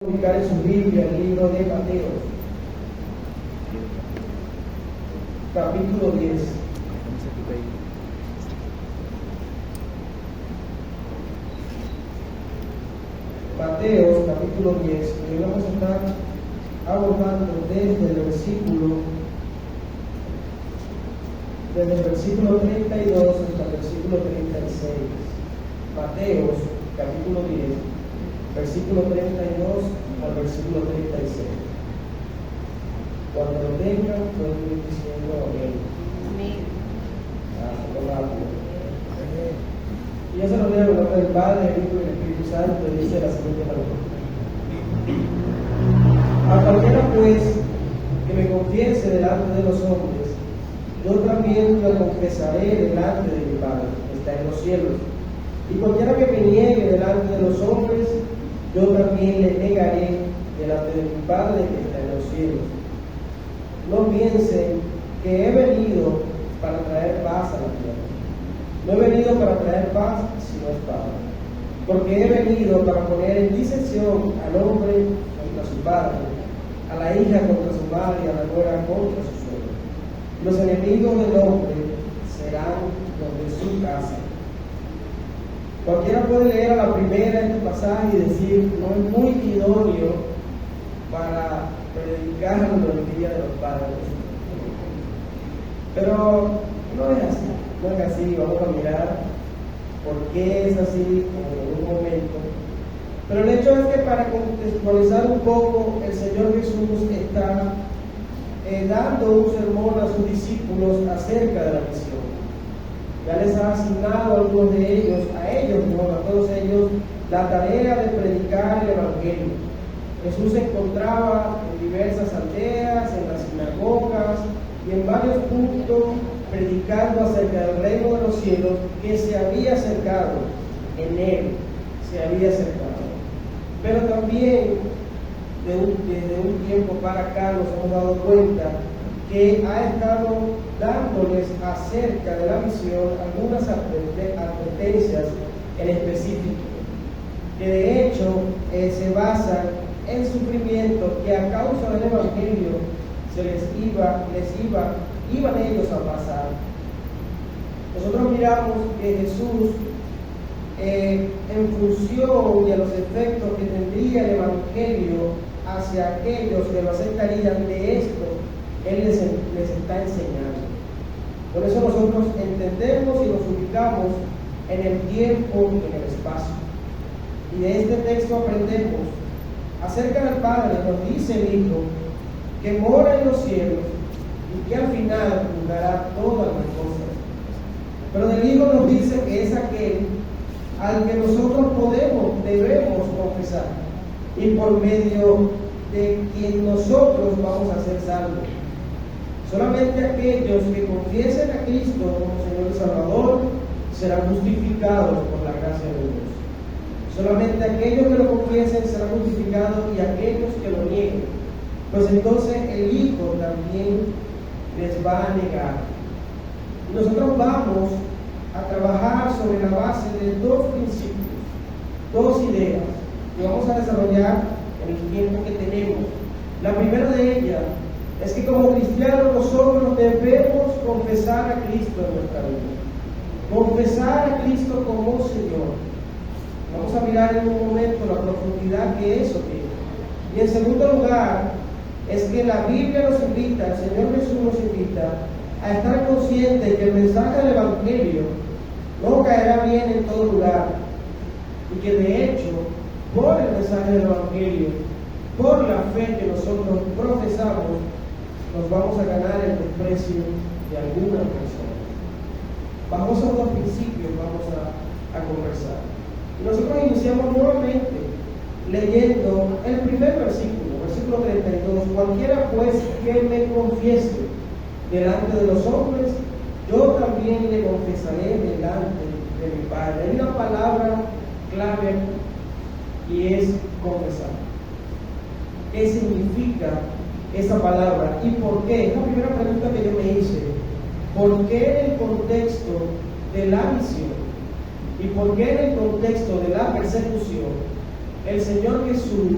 Ubicar en su Biblia el libro de Mateo, capítulo 10. Mateo, capítulo 10, y vamos a estar abordando desde el versículo 32 hasta el versículo 36. Mateo, capítulo 10, versículo 32 al versículo 36. Cuando lo tengan, pueden ir diciendo amén. Amén. Y yo se lo leo en el nombre del Padre, el Hijo y el Espíritu Santo, y dice la siguiente palabra: a cualquiera pues que me confiese delante de los hombres, yo también lo confesaré delante de mi Padre que está en los cielos. Y cualquiera que me niegue delante de los hombres, yo también le negaré delante de mi Padre que está en los cielos. No piensen que he venido para traer paz a la tierra. No he venido para traer paz, sino espada. Porque he venido para poner en disensión al hombre contra su padre, a la hija contra su madre, a la nuera contra su suegro. Los enemigos del hombre serán los de su casa. Cualquiera puede leer a la primera este pasaje y decir: no es muy idóneo para predicar el Día de los Padres. Pero no es así, vamos a mirar por qué es así en un momento. Pero el hecho es que para contextualizar un poco, el Señor Jesús está dando un sermón a sus discípulos acerca de la misión. Ya les ha asignado a algunos de ellos, a todos ellos, la tarea de predicar el Evangelio. Jesús se encontraba en diversas aldeas, en las sinagogas y en varios puntos predicando acerca del reino de los cielos que se había acercado, en él se había acercado. Pero también desde un tiempo para acá nos hemos dado cuenta que ha estado dándoles acerca de la misión algunas advertencias en específico, que de hecho se basan en sufrimiento que a causa del Evangelio iban ellos a pasar. Nosotros miramos que Jesús, en función de los efectos que tendría el Evangelio hacia aquellos que lo aceptarían, de esto Él les está enseñando. Por eso nosotros entendemos y nos ubicamos en el tiempo y en el espacio. Y de este texto aprendemos acerca del Padre. Nos dice el Hijo que mora en los cielos y que al final juzgará todas las cosas. Pero del Hijo nos dice que es aquel al que nosotros debemos confesar, y por medio de quien nosotros vamos a ser salvos. Solamente aquellos que confiesen a Cristo como Señor y Salvador serán justificados por la gracia de Dios. Solamente aquellos que lo confiesen serán justificados, y aquellos que lo nieguen, pues entonces el Hijo también les va a negar. Nosotros vamos a trabajar sobre la base de dos principios, dos ideas, que vamos a desarrollar en el tiempo que tenemos. La primera de ellas es que como cristianos nosotros debemos confesar a Cristo en nuestra vida, confesar a Cristo como Señor. Vamos a mirar en un momento la profundidad que eso tiene. Y en segundo lugar, es que la Biblia nos invita, el Señor Jesús nos invita a estar conscientes que el mensaje del Evangelio no caerá bien en todo lugar, y que de hecho, por el mensaje del Evangelio, por la fe que nosotros profesamos, nos vamos a ganar el desprecio de algunas personas. Bajo esos dos principios vamos a conversar. Y nosotros iniciamos nuevamente leyendo el primer versículo 32. Cualquiera pues que me confiese delante de los hombres, yo también le confesaré delante de mi Padre. Hay una palabra clave y es confesar. ¿Qué significa esa palabra y por qué? Es la primera pregunta que yo me hice. ¿Por qué en el contexto de la misión y por qué en el contexto de la persecución el Señor Jesús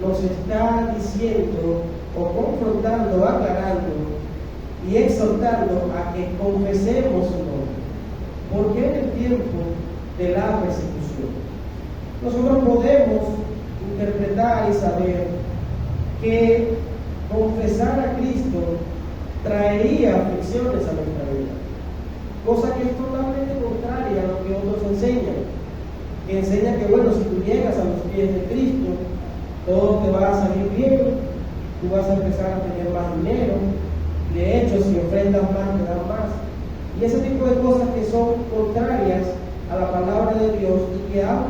nos está diciendo o confrontando, aclarando y exhortando a que confesemos su nombre. Porque en el tiempo de la persecución nosotros podemos interpretar y saber que confesar a Cristo traería aflicciones a nuestra vida, cosa que es totalmente contraria a lo que otros enseñan, que enseñan que bueno, si tú llegas a los pies de Cristo, todo te va a salir bien, tú vas a empezar a tener más dinero, de hecho si ofrendas más te dan más, y ese tipo de cosas que son contrarias a la palabra de Dios y que han,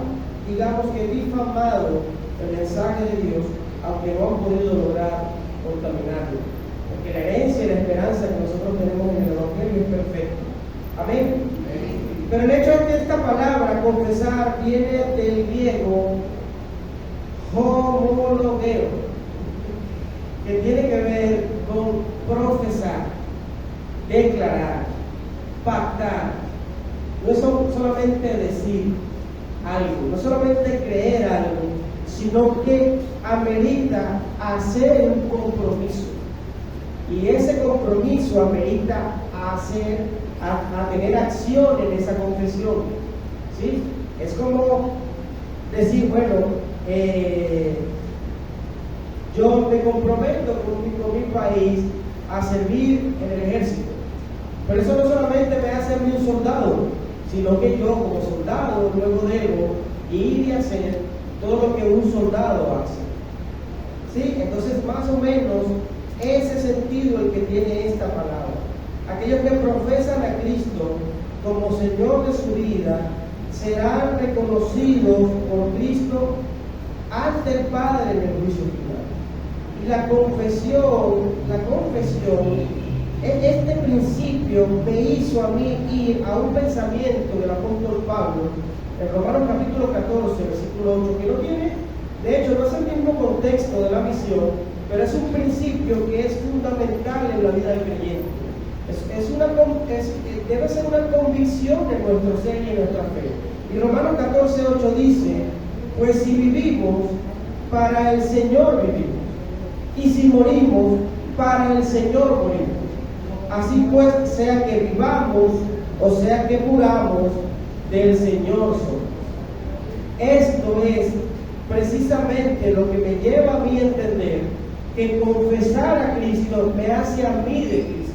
digamos que difamado el mensaje de Dios, aunque no han podido lograr contaminarlo, porque la herencia y la esperanza que nosotros tenemos en el Evangelio es perfecta. Amén. Pero el hecho es que esta palabra, confesar, viene del griego homologeo, que tiene que ver con profesar, declarar, pactar. No es solamente decir algo, no solamente creer algo, sino que amerita hacer un compromiso. Y ese compromiso amerita a tener acción en esa confesión. ¿Sí? Es como decir, bueno, yo me comprometo con mi país a servir en el ejército. Pero eso no solamente me hace a mí un soldado, sino que yo como soldado luego debo ir y hacer todo lo que un soldado hace. ¿Sí? Entonces más o menos ese sentido el que tiene esta palabra. Aquellos que profesan a Cristo como Señor de su vida serán reconocidos por Cristo ante el Padre en el juicio final. Y la confesión, este principio me hizo a mí ir a un pensamiento del apóstol Pablo en Romanos capítulo 14, versículo 8, que no tiene, de hecho no es el mismo contexto de la misión, pero es un principio que es fundamental en la vida del creyente. Debe ser una convicción en nuestro ser y en nuestra fe. Y Romanos 14, 8 dice, pues si vivimos, para el Señor vivimos, y si morimos, para el Señor morimos. Así pues, sea que vivamos o sea que muramos, del Señor somos. Esto es precisamente lo que me lleva a mí a entender que confesar a Cristo me hace a mí de Cristo.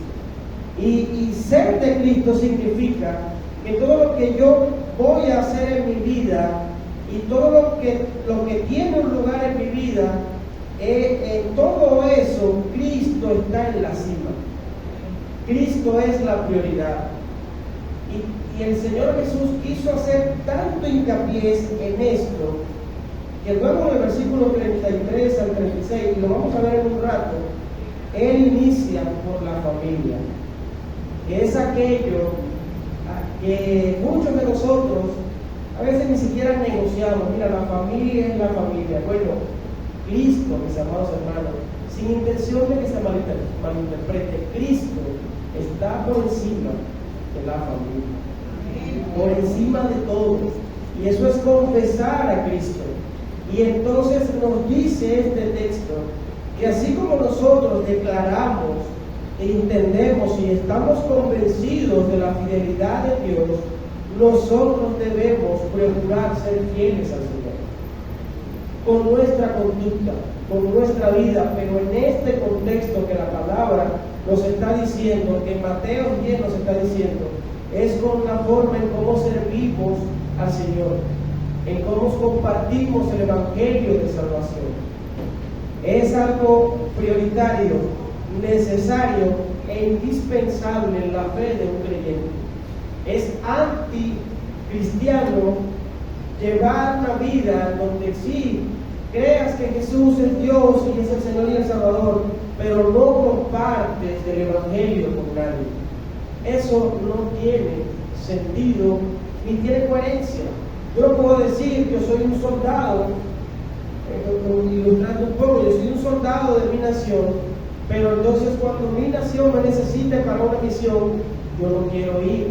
Y ser de Cristo significa que todo lo que yo voy a hacer en mi vida y todo lo que tiene un lugar en mi vida, todo eso, Cristo está en la cima. Cristo es la prioridad. Y el Señor Jesús quiso hacer tanto hincapié en esto, que luego en el versículo 33 al 36, y lo vamos a ver en un rato, Él inicia por la familia, que es aquello que muchos de nosotros a veces ni siquiera negociamos. Mira, la familia es la familia. Bueno, Cristo, mis amados hermanos, sin intención de que se malinterprete, Cristo está por encima de la familia, por encima de todo, y eso es confesar a Cristo. Y entonces nos dice este texto que así como nosotros declaramos e entendemos y estamos convencidos de la fidelidad de Dios, nosotros debemos procurar ser fieles al Señor con nuestra conducta, con nuestra vida. Pero en este contexto que la palabra nos está diciendo, que Mateo 10 nos está diciendo, es con la forma en cómo servimos al Señor, en cómo compartimos el Evangelio de salvación. Es algo prioritario, necesario e indispensable en la fe de un creyente. Es anticristiano llevar una vida donde sí creas que Jesús es Dios y es el Señor y el Salvador, pero no compartes del Evangelio con nadie. Eso no tiene sentido ni tiene coherencia. Yo no puedo decir que yo soy un soldado, ilustrando un poco, yo soy un soldado de mi nación, pero entonces cuando mi nación me necesite para una misión, yo no quiero ir.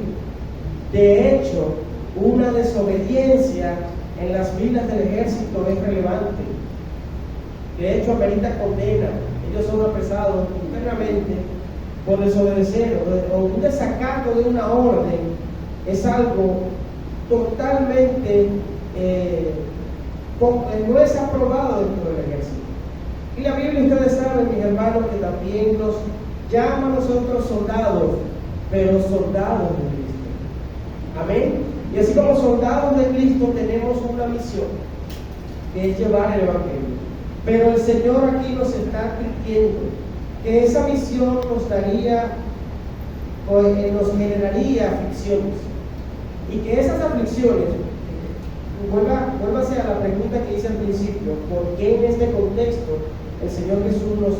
De hecho, una desobediencia en las filas del ejército es relevante. De hecho, amerita condena. Ellos son apresados internamente por desobedecer o un desacato de una orden. Es algo totalmente no es aprobado dentro del ejército. Y la Biblia, ustedes saben, mis hermanos, que también nos llama a nosotros soldados, pero soldados de Cristo. Amén. Y así como soldados de Cristo tenemos una misión, que es llevar el Evangelio. Pero el Señor aquí nos está advirtiendo que esa misión nos generaría aflicciones. Y que esas aflicciones, vuélvase a la pregunta que hice al principio, ¿por qué en este contexto el Señor Jesús nos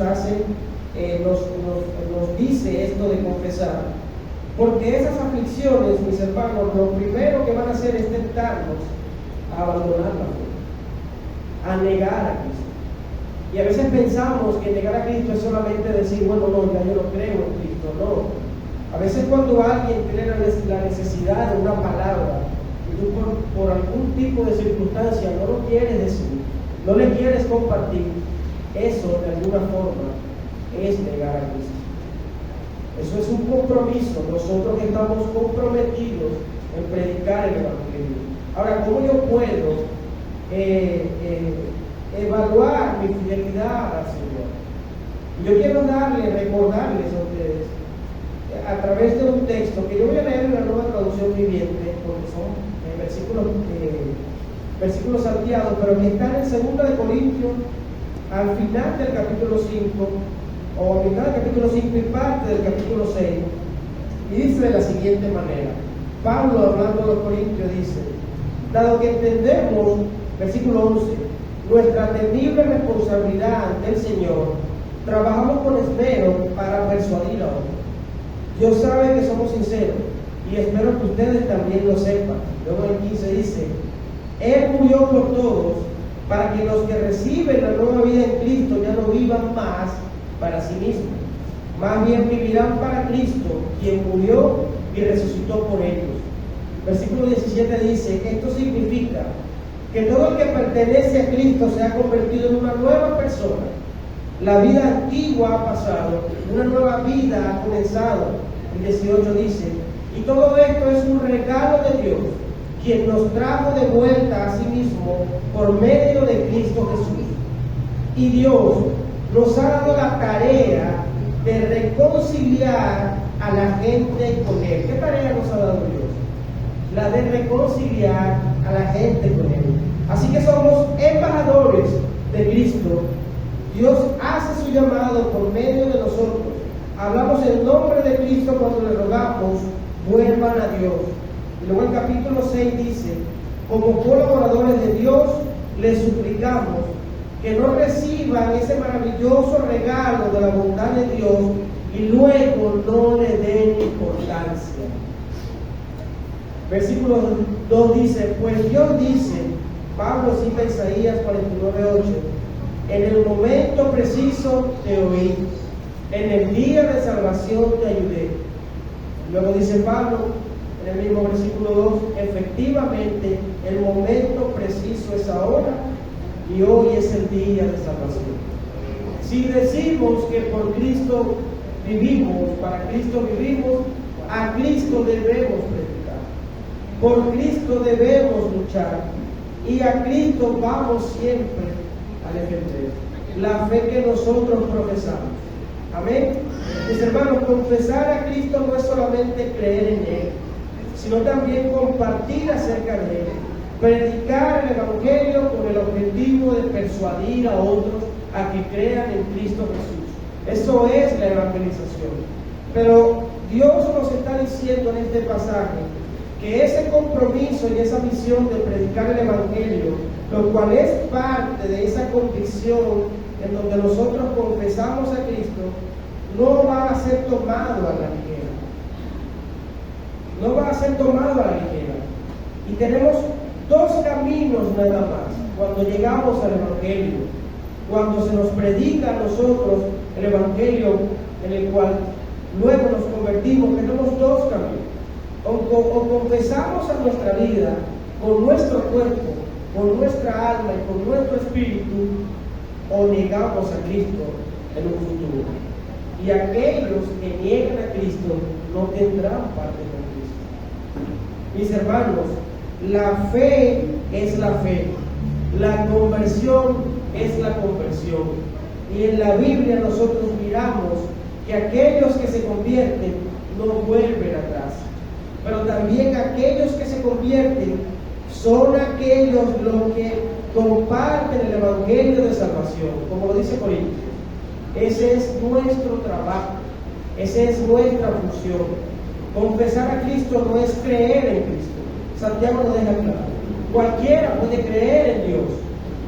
dice esto de confesar? Porque esas aflicciones, mis hermanos, lo primero que van a hacer es tentarnos a abandonar la fe, a negar a Cristo. Y a veces pensamos que negar a Cristo es solamente decir, bueno, no, ya yo no creo en Cristo. No. A veces cuando alguien tiene la necesidad de una palabra, y tú por algún tipo de circunstancia no lo quieres decir, no le quieres compartir, eso de alguna forma es negar a Cristo. Eso es un compromiso. Nosotros estamos comprometidos en predicar el Evangelio. Ahora, ¿cómo yo puedo evaluar mi fidelidad al Señor? Yo quiero recordarles a ustedes, a través de un texto que yo voy a leer en la Nueva Traducción Viviente, porque son versículos salteados, pero que están en 2 de Corintios, al final del capítulo 5, o a mitad del capítulo 5 y parte del capítulo 6, y dice de la siguiente manera. Pablo, hablando a los Corintios, dice: dado que entendemos, versículo 11, nuestra temible responsabilidad ante el Señor, trabajamos con esmero para persuadir a otros. Dios sabe que somos sinceros, y espero que ustedes también lo sepan. Luego en 15 dice: Él murió por todos, para que los que reciben la nueva vida en Cristo ya no vivan más para sí mismos, más bien vivirán para Cristo, quien murió y resucitó por ellos. Versículo 17 dice: esto significa que todo el que pertenece a Cristo se ha convertido en una nueva persona. La vida antigua ha pasado, una nueva vida ha comenzado. El 18 dice: y todo esto es un regalo de Dios, quien nos trajo de vuelta a sí mismo por medio de Cristo Jesús. Y Dios nos ha dado la tarea de reconciliar a la gente con Él. ¿Qué tarea nos ha dado Dios? La de reconciliar a la gente con Él. Así que somos embajadores de Cristo. Dios hace su llamado por medio de nosotros. Hablamos en nombre de Cristo cuando le rogamos: vuelvan a Dios. Y luego el capítulo 6 dice: como colaboradores de Dios, les suplicamos que no reciban ese maravilloso regalo de la bondad de Dios y luego no le den importancia. Versículo 2 dice: pues Dios dice, Pablo cita Isaías 49:8, en el momento preciso te oí, en el día de salvación te ayudé. Luego dice Pablo, en el mismo versículo 2, efectivamente, el momento preciso es ahora y hoy es el día de salvación. Si decimos que por Cristo vivimos, para Cristo vivimos, a Cristo debemos predicar, por Cristo debemos luchar y a Cristo vamos siempre a defender la fe que nosotros profesamos. Amén. Mis hermanos, confesar a Cristo no es solamente creer en Él, sino también compartir acerca de Él, predicar el Evangelio con el objetivo de persuadir a otros a que crean en Cristo Jesús. Eso es la evangelización. Pero Dios nos está diciendo en este pasaje que ese compromiso y esa misión de predicar el Evangelio, lo cual es parte de esa convicción en donde nosotros confesamos a Cristo, no va a ser tomado a la ligera. No va a ser tomado a la ligera. Y tenemos dos caminos nada más cuando llegamos al Evangelio, cuando se nos predica a nosotros el Evangelio en el cual luego nos convertimos. Tenemos dos caminos: o confesamos a nuestra vida con nuestro cuerpo, con nuestra alma y con nuestro espíritu, o negamos a Cristo en un futuro. Y aquellos que niegan a Cristo no tendrán parte con Cristo. Mis hermanos, la fe es la fe, la conversión es la conversión. Y en la Biblia nosotros miramos que aquellos que se convierten no vuelven atrás, pero también aquellos que se convierten son aquellos los que comparten el Evangelio de salvación, como lo dice Corintios. Ese es nuestro trabajo, esa es nuestra función. Confesar a Cristo no es creer en Cristo. Santiago lo deja claro. Cualquiera puede creer en Dios.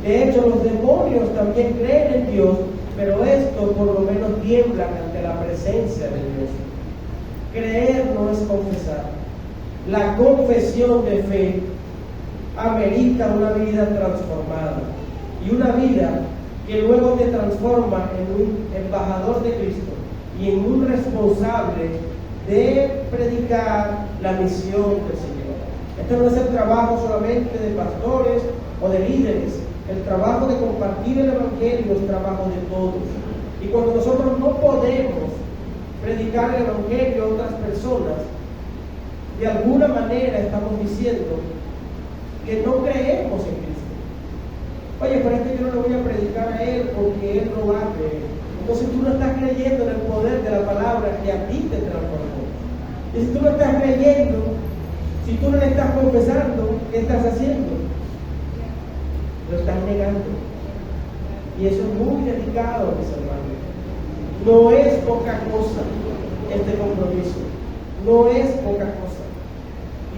De hecho, los demonios también creen en Dios, pero estos por lo menos tiemblan ante la presencia de Dios. Creer no es confesar. La confesión de fe amerita una vida transformada y una vida que luego te transforma en un embajador de Cristo y en un responsable de predicar la misión del Señor. Este no es el trabajo solamente de pastores o de líderes. El trabajo de compartir el Evangelio es trabajo de todos. Y cuando nosotros no podemos predicar el Evangelio a otras personas, de alguna manera estamos diciendo que no creemos en Cristo. Oye, pero es que yo no le voy a predicar a él porque él no va a creer. Entonces tú no estás creyendo en el poder de la palabra que a ti te transformó. Y si tú no estás creyendo, si tú no le estás confesando, ¿qué estás haciendo? Lo estás negando. Y eso es muy delicado, mis hermanos. No es poca cosa este compromiso. No es poca cosa.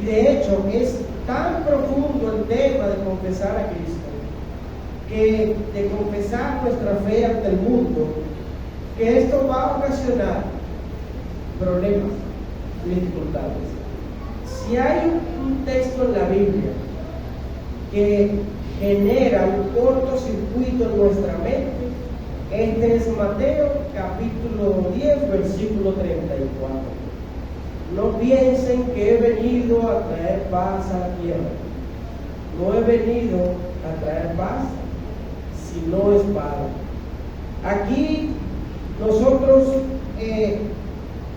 Y de hecho es tan profundo el tema de confesar a Cristo, que de confesar nuestra fe ante el mundo, que esto va a ocasionar problemas y dificultades. Si hay un texto en la Biblia que genera un cortocircuito en nuestra mente, este es Mateo capítulo 10, versículo 34. No piensen que he venido a traer paz a la tierra. No he venido a traer paz, sino espada. Aquí nosotros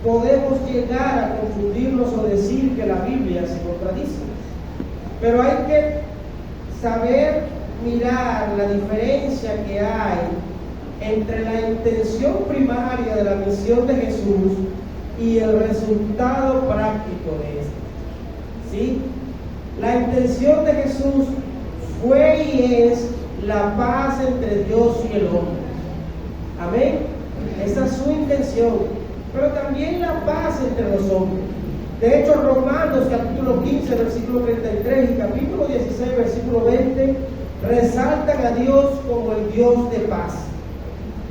podemos llegar a confundirnos o decir que la Biblia se contradice. Pero hay que saber mirar la diferencia que hay entre la intención primaria de la misión de Jesús y el resultado práctico de esto. ¿Sí? La intención de Jesús fue y es la paz entre Dios y el hombre. Amén. Esa es su intención. Pero también la paz entre los hombres. De hecho, Romanos capítulo 15, versículo 33 y capítulo 16, versículo 20 resaltan a Dios como el Dios de paz.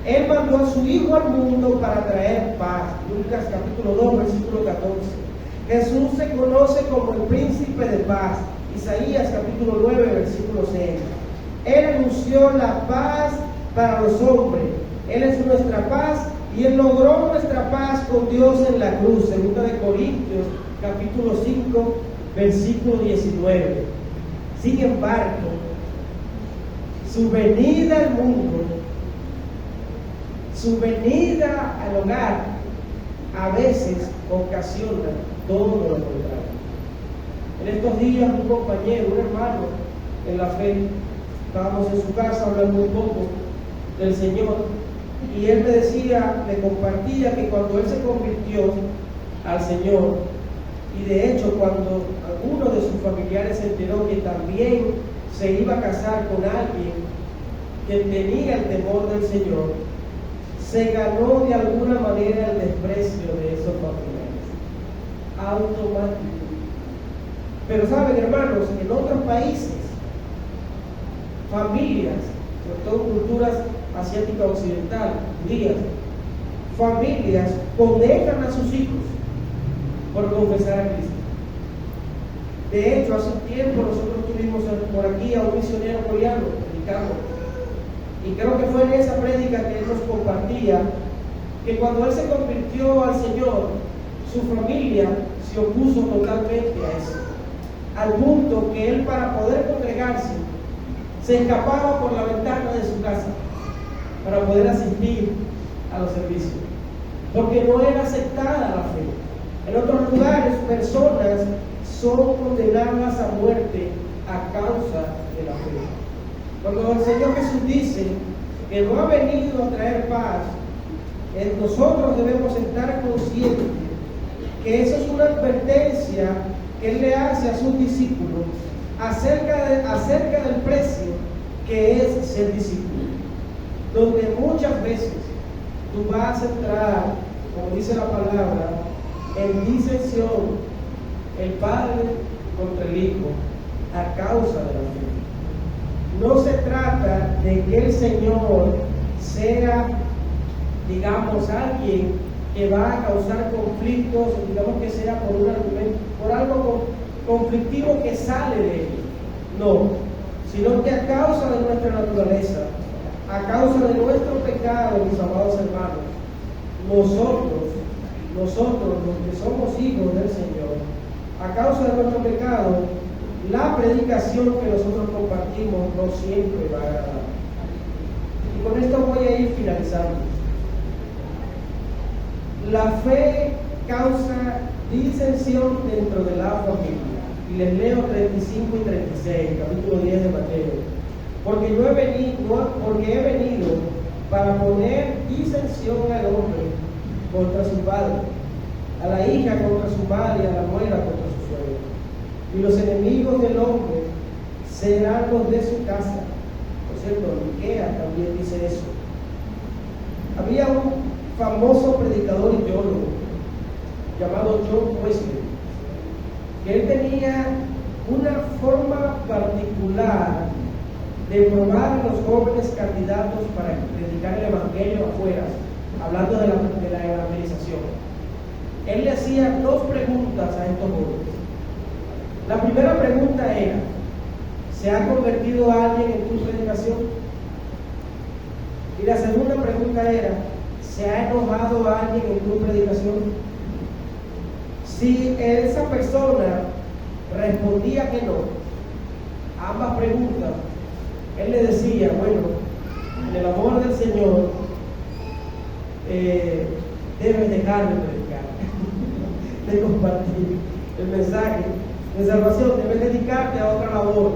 Él mandó a su Hijo al mundo para traer paz. Lucas capítulo 2, versículo 14. Jesús se conoce como el príncipe de paz. Isaías capítulo 9, versículo 6. Él anunció la paz para los hombres. Él es nuestra paz y Él logró nuestra paz con Dios en la cruz. Segunda de Corintios capítulo 5, versículo 19. Sin embargo, su venida al mundo, su venida al hogar, a veces ocasiona todo lo contrario. En estos días un compañero, un hermano en la fe, estábamos en su casa hablando un poco del Señor, y él me decía, me compartía que cuando él se convirtió al Señor, y de hecho cuando alguno de sus familiares se enteró que también se iba a casar con alguien que tenía el temor del Señor, se ganó de alguna manera el desprecio de esos familiares, automático. Pero saben, hermanos, en otros países, familias, sobre todo culturas asiáticas occidentales, judías, familias condenan a sus hijos por confesar a Cristo. De hecho, hace un tiempo nosotros tuvimos por aquí a un misionero coreano predicando, y creo que fue en esa prédica que él nos compartía que cuando él se convirtió al Señor, su familia se opuso totalmente a eso, al punto que él, para poder congregarse, se escapaba por la ventana de su casa para poder asistir a los servicios, porque no era aceptada la fe. En otros lugares, personas son condenadas a muerte a causa de la fe. Cuando el Señor Jesús dice que no ha venido a traer paz, nosotros debemos estar conscientes que eso es una advertencia que Él le hace a sus discípulos acerca del precio que es ser discípulo, donde muchas veces tú vas a entrar, como dice la palabra, en disensión, el Padre contra el Hijo, a causa de la fe. No se trata de que el Señor sea, digamos, alguien que va a causar conflictos, digamos que sea por un argumento, por algo conflictivo que sale de él. No, sino que a causa de nuestra naturaleza, a causa de nuestro pecado, mis amados hermanos, nosotros, los que somos hijos del Señor, a causa de nuestro pecado, la predicación que nosotros compartimos no siempre va a agradar. Y con esto voy a ir finalizando. La fe causa disensión dentro de la familia. Y les leo 35 y 36, capítulo 10 de Mateo. Porque he venido para poner disensión al hombre contra su padre, a la hija contra su madre, a la nuera contra su suegro. Y los enemigos del hombre serán los de su casa. Por cierto, Miqueas también dice eso. Había un famoso predicador y teólogo llamado John Wesley, que él tenía una forma particular de probar a los jóvenes candidatos para predicar el evangelio afuera, hablando de la evangelización. Él le hacía dos preguntas a estos jóvenes. La primera pregunta era: ¿se ha convertido alguien en tu predicación? Y la segunda pregunta era: ¿se ha enojado alguien en tu predicación? Si esa persona respondía que no a ambas preguntas, él le decía: bueno, en el amor del Señor debes dejar de predicar, de compartir el mensaje de salvación, debes dedicarte a otra labor.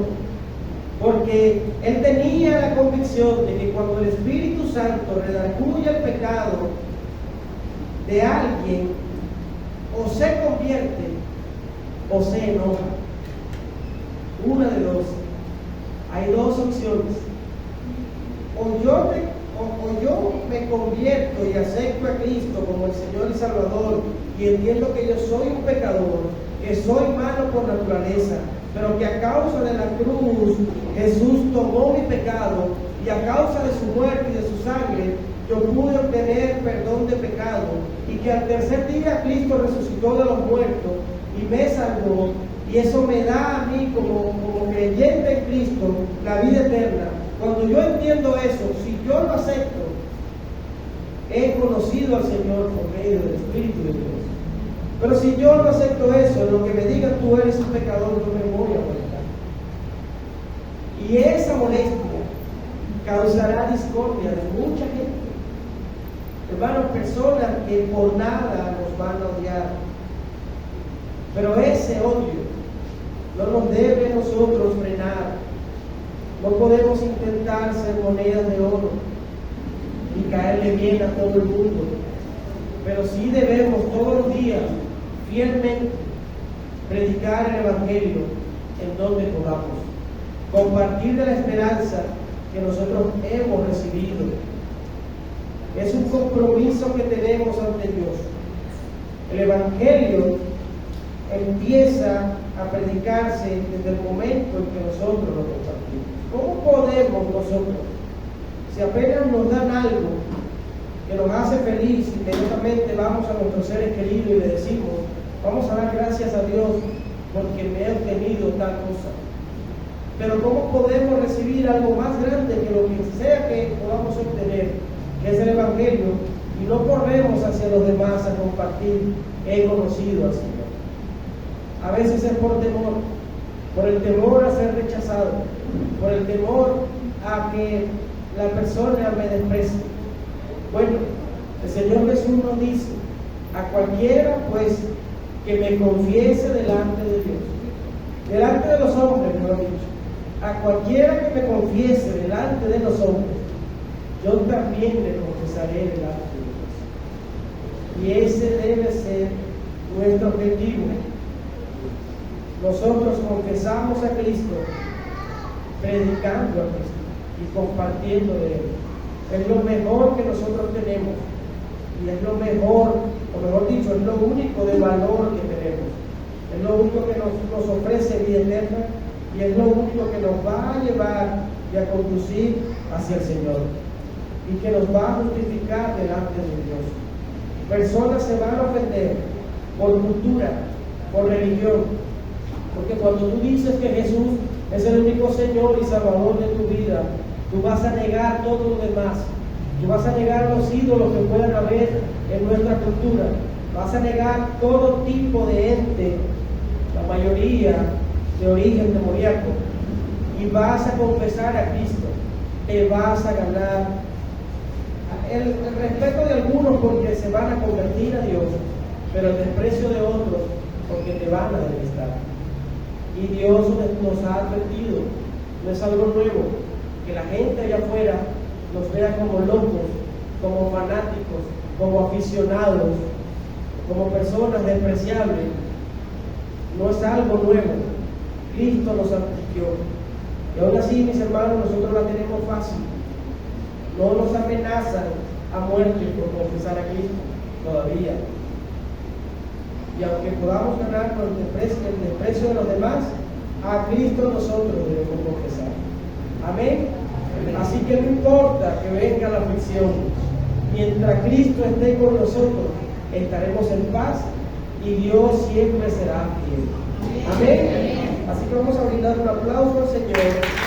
Porque él tenía la convicción de que cuando el Espíritu Santo redarguye el pecado de alguien, o se convierte o se enoja. Una de dos. Hay dos opciones. O yo me convierto y acepto a Cristo como el Señor y Salvador, y entiendo que yo soy un pecador, que soy malo por naturaleza, pero que a causa de la cruz Jesús tomó mi pecado, y a causa de su muerte y de su sangre yo pude obtener perdón de pecado, y que al tercer día Cristo resucitó de los muertos y me salvó, y eso me da a mí como creyente en Cristo la vida eterna. Cuando yo entiendo eso, si yo lo acepto, he conocido al Señor por medio del Espíritu de Dios. Pero si yo no acepto eso, lo que me digan tú eres un pecador, yo me voy a molestar. Y esa molestia causará discordia de mucha gente. Hermanos, personas que por nada nos van a odiar. Pero ese odio no nos debe a nosotros frenar. No podemos intentar ser monedas de oro y caerle bien a todo el mundo. Pero sí debemos todos los días fielmente predicar el Evangelio en donde podamos, compartir de la esperanza que nosotros hemos recibido. Es un compromiso que tenemos ante Dios. El Evangelio empieza a predicarse desde el momento en que nosotros lo compartimos. ¿Cómo podemos nosotros, si apenas nos dan algo que nos hace feliz, inmediatamente vamos a nuestros seres queridos y le decimos: vamos a dar gracias a Dios porque me he obtenido tal cosa? Pero ¿cómo podemos recibir algo más grande que lo que sea que podamos obtener, que es el Evangelio, y no corremos hacia los demás a compartir: he conocido al Señor? A veces es por temor el temor a ser rechazado, por el temor a que la persona me desprecia. Bueno, el Señor Jesús nos dice, a cualquiera pues que me confiese delante de Dios, delante de los hombres, mejor dicho, a cualquiera que me confiese delante de los hombres, yo también le confesaré delante de Dios. Y ese debe ser nuestro objetivo. Nosotros confesamos a Cristo, predicando a Cristo y compartiendo de Él. Es lo mejor que nosotros tenemos, y es lo mejor, o mejor dicho, es lo único de valor que tenemos. Es lo único que nos ofrece vida eterna, y es lo único que nos va a llevar y a conducir hacia el Señor, y que nos va a justificar delante de Dios. Personas se van a ofender por cultura, por religión, porque cuando tú dices que Jesús es el único Señor y Salvador de tu vida, tú vas a negar todo lo demás. Tú vas a negar los ídolos que puedan haber en nuestra cultura. Vas a negar todo tipo de ente, la mayoría de origen demoníaco, y vas a confesar a Cristo. Te vas a ganar el respeto de algunos porque se van a convertir a Dios, pero el desprecio de otros porque te van a detestar. Y Dios nos ha advertido, no es algo nuevo, que la gente allá afuera nos vea como locos, como fanáticos, como aficionados, como personas despreciables. No es algo nuevo. Cristo nos advirtió. Y aún así, mis hermanos, nosotros la tenemos fácil. No nos amenazan a muerte por confesar a Cristo todavía. Y aunque podamos ganar con el desprecio de los demás, a Cristo nosotros debemos confesar. Amén. Así que no importa que venga la aflicción, mientras Cristo esté con nosotros, estaremos en paz y Dios siempre será fiel. Amén. Así que vamos a brindar un aplauso al Señor.